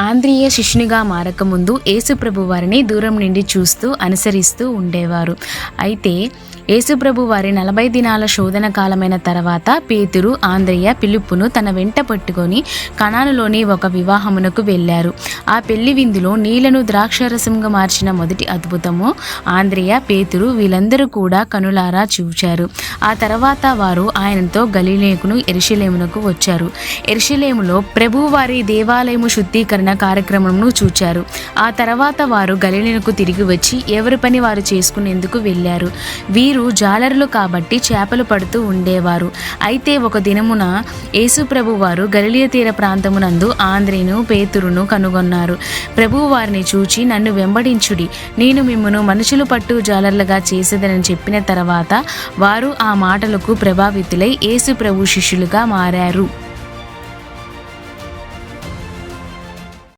ఆంద్రియ శిష్యునిగా మారకముందు యేసుప్రభు వారిని దూరం నుండి చూస్తూ అనుసరిస్తూ ఉండేవారు. అయితే యేసుప్రభు వారి 40 దినాల శోధన కాలమైన తర్వాత పేతురు ఆంద్రియ పిలుపును తన వెంట పట్టుకొని కనానులోని ఒక వివాహమునకు వెళ్ళారు. ఆ పెళ్లి విందులో నీళ్లను ద్రాక్షరసంగా మార్చిన మొదటి అద్భుతము ఆంద్రియ, పేతురు వీళ్ళందరూ కూడా కనులారా చూచారు. ఆ తర్వాత వారు ఆయనతో గలిలయకును యెరూషలేమునకు వచ్చారు. యెరూషలేములో ప్రభువు వారి దేవాలయము శుద్ధీకరణ కార్యక్రమమును చూచారు. ఆ తర్వాత వారు గలిలయకు తిరిగి వచ్చి ఎవరి పని వారు చేసుకునేందుకు వెళ్ళారు. వీరు జాలరులు కాబట్టి చేపలు పడుతూ ఉండేవారు. అయితే ఒక దినమున యేసుప్రభు వారు గలిలయ తీర ప్రాంతమునందు ఆంద్రేను, పేతురును కనుగొన్నారు. ప్రభువు వారిని చూచి, నన్ను వెంబడించుడి, నేను మిమ్మును మనుషులు పట్టు జాలర్లుగా చేసేదనని చెప్పిన తర్వాత వారు ఆ మాటలకు ప్రభావితులై యేసు ప్రభు శిష్యులుగా మారారు.